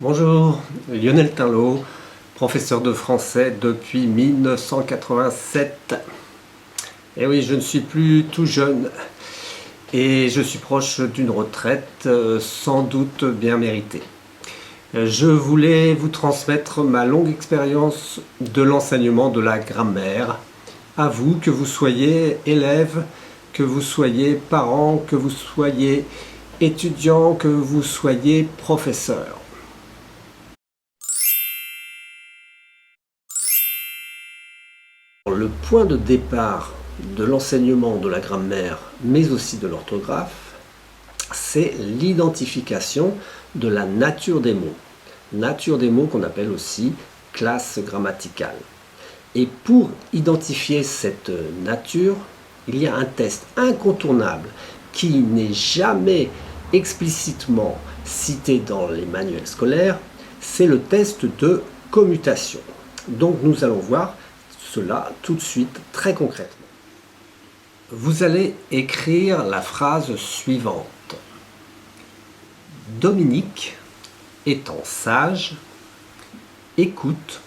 Bonjour, Lionel Tinlot, professeur de français depuis 1987. Et oui, je ne suis plus tout jeune et je suis proche d'une retraite sans doute bien méritée. Je voulais vous transmettre ma longue expérience de l'enseignement de la grammaire. À vous, que vous soyez élève, que vous soyez parent, que vous soyez étudiant, que vous soyez professeur. Le point de départ de l'enseignement de la grammaire, mais aussi de l'orthographe, c'est l'identification de la nature des mots. Nature des mots qu'on appelle aussi classe grammaticale. Et pour identifier cette nature, il y a un test incontournable qui n'est jamais explicitement cité dans les manuels scolaires, c'est le test de commutation. Donc nous allons voir cela tout de suite, très concrètement. Vous allez écrire la phrase suivante. Dominique, étant sage, écoute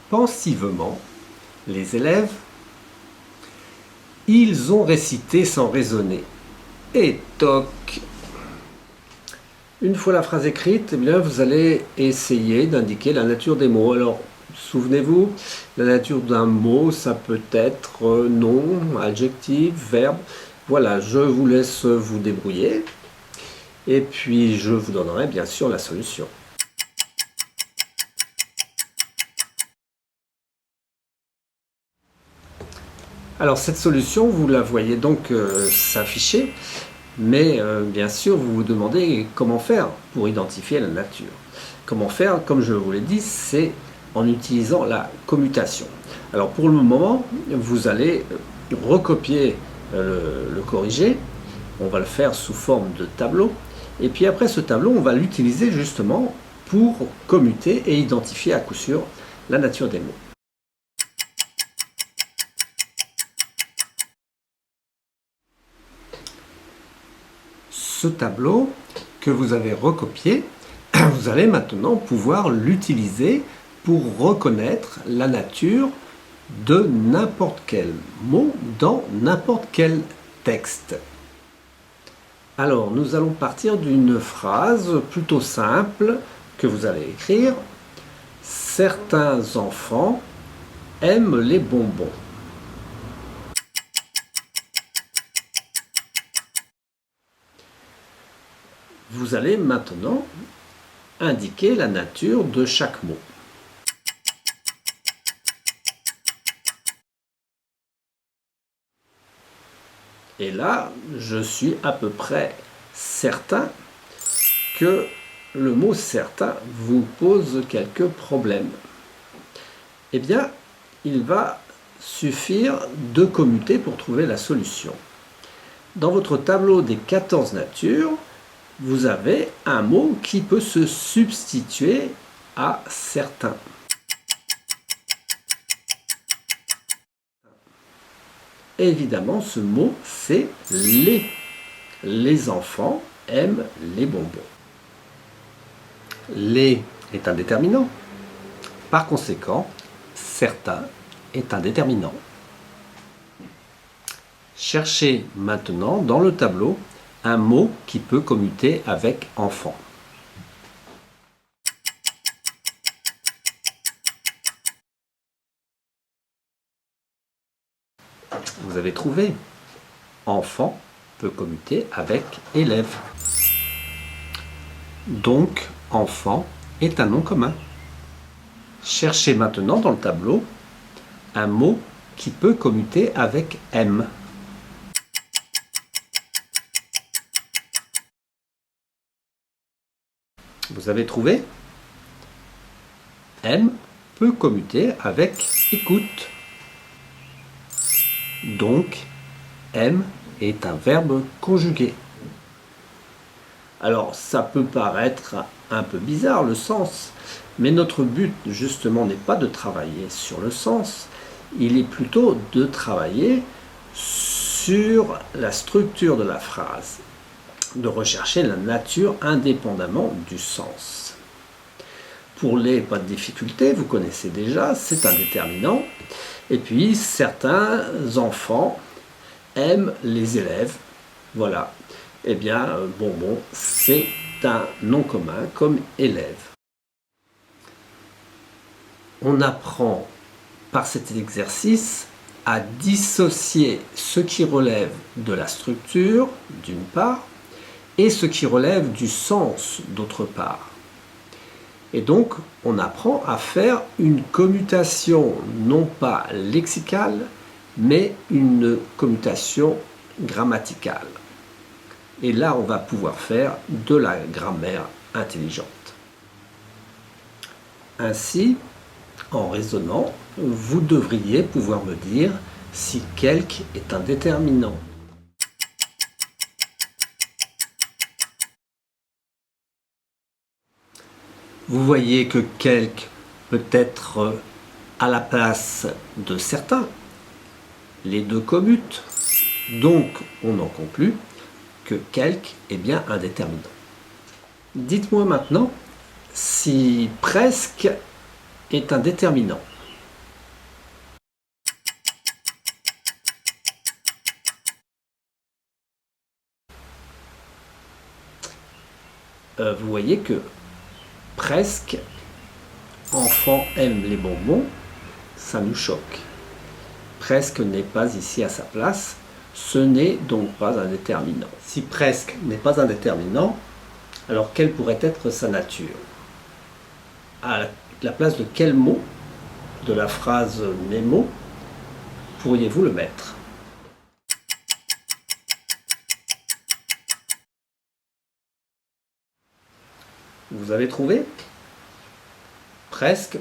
pensivement les élèves. Ils ont récité sans raisonner. Et toc. Une fois la phrase écrite, eh bien, vous allez essayer d'indiquer la nature des mots. Alors, souvenez-vous, la nature d'un mot, ça peut être nom, adjectif, verbe. Voilà, je vous laisse vous débrouiller. Et puis, je vous donnerai bien sûr la solution. Alors, cette solution, vous la voyez donc s'afficher. Mais bien sûr, vous vous demandez comment faire pour identifier la nature. Comment faire, comme je vous l'ai dit, c'est en utilisant la commutation. Alors pour le moment, vous allez recopier le corrigé. On va le faire sous forme de tableau. Et puis après ce tableau, on va l'utiliser justement pour commuter et identifier à coup sûr la nature des mots. Ce tableau que vous avez recopié, vous allez maintenant pouvoir l'utiliser pour reconnaître la nature de n'importe quel mot dans n'importe quel texte. Alors, nous allons partir d'une phrase plutôt simple que vous allez écrire. Certains enfants aiment les bonbons. Vous allez maintenant indiquer la nature de chaque mot. Et là, je suis à peu près certain que le mot « certain » vous pose quelques problèmes. Eh bien, il va suffire de commuter pour trouver la solution. Dans votre tableau des 14 natures, vous avez un mot qui peut se substituer à certains. Évidemment, ce mot, c'est les. Les enfants aiment les bonbons. Les est un déterminant. Par conséquent, certains est un déterminant. Cherchez maintenant dans le tableau un mot qui peut commuter avec enfant. Vous avez trouvé. Enfant peut commuter avec élève. Donc, enfant est un nom commun. Cherchez maintenant dans le tableau un mot qui peut commuter avec M. Vous avez trouvé? M peut commuter avec écoute. Donc, M est un verbe conjugué. Alors, ça peut paraître un peu bizarre le sens, mais notre but justement n'est pas de travailler sur le sens, il est plutôt de travailler sur la structure de la phrase, de rechercher la nature indépendamment du sens. Pour les, pas de difficulté, vous connaissez déjà, c'est un déterminant. Et puis, certains enfants aiment les élèves. Voilà. Eh bien, bonbon, c'est un nom commun comme élève. On apprend par cet exercice à dissocier ce qui relève de la structure, d'une part, et ce qui relève du sens, d'autre part. Et donc, on apprend à faire une commutation, non pas lexicale, mais une commutation grammaticale. Et là, on va pouvoir faire de la grammaire intelligente. Ainsi, en raisonnant, vous devriez pouvoir me dire si quelque est un déterminant. Vous voyez que quelque peut être à la place de certains. Les deux commutent. Donc, on en conclut que quelque est bien un déterminant. Dites-moi maintenant si presque est un déterminant. Vous voyez que presque, enfant aime les bonbons, ça nous choque. Presque n'est pas ici à sa place, ce n'est donc pas un déterminant. Si presque n'est pas un déterminant, alors quelle pourrait être sa nature? À la place de quel mot de la phrase « mes mots » pourriez-vous le mettre? Vous avez trouvé? Presque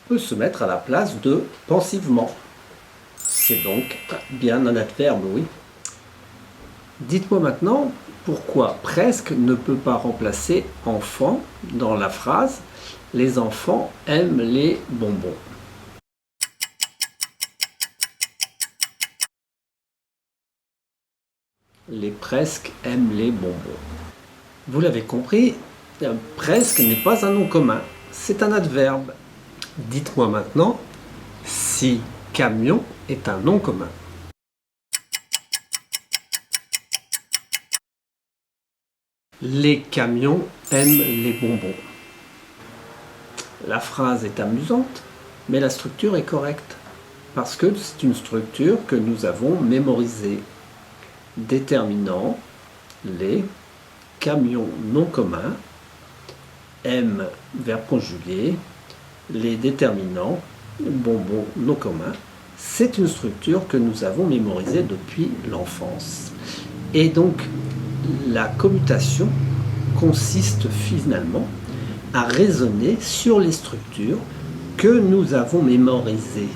peut se mettre à la place de pensivement. C'est donc bien un adverbe, oui. Dites-moi maintenant pourquoi presque ne peut pas remplacer enfant dans la phrase « Les enfants aiment les bonbons ». Les presque aiment les bonbons. Vous l'avez compris, presque n'est pas un nom commun, c'est un adverbe. Dites-moi maintenant si camion est un nom commun. Les camions aiment les bonbons. La phrase est amusante, mais la structure est correcte, parce que c'est une structure que nous avons mémorisée. Déterminant, les camions non communs, aiment, verbe conjugué, les déterminants, bonbons non communs, c'est une structure que nous avons mémorisée depuis l'enfance. Et donc, la commutation consiste finalement à raisonner sur les structures que nous avons mémorisées.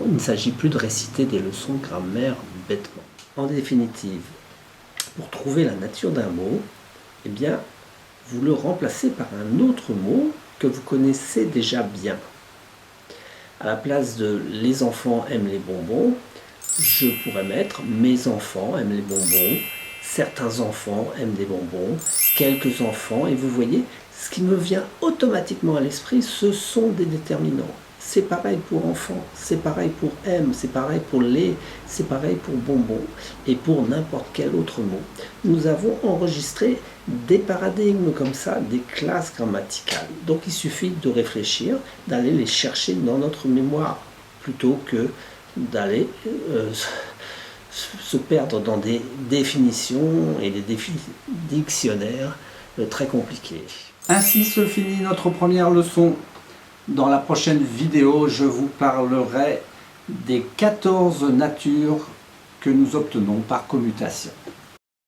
Il ne s'agit plus de réciter des leçons de grammaire bêtement. En définitive, pour trouver la nature d'un mot, eh bien, vous le remplacez par un autre mot que vous connaissez déjà bien. À la place de « les enfants aiment les bonbons », je pourrais mettre « mes enfants aiment les bonbons », « certains enfants aiment des bonbons », « quelques enfants », et vous voyez, ce qui me vient automatiquement à l'esprit, ce sont des déterminants. C'est pareil pour enfants, c'est pareil pour aime, c'est pareil pour les, c'est pareil pour bonbons, et pour n'importe quel autre mot. Nous avons enregistré des paradigmes comme ça, des classes grammaticales. Donc il suffit de réfléchir, d'aller les chercher dans notre mémoire, plutôt que d'aller se perdre dans des définitions et des dictionnaires très compliqués. Ainsi se finit notre première leçon. Dans la prochaine vidéo, je vous parlerai des 14 natures que nous obtenons par commutation.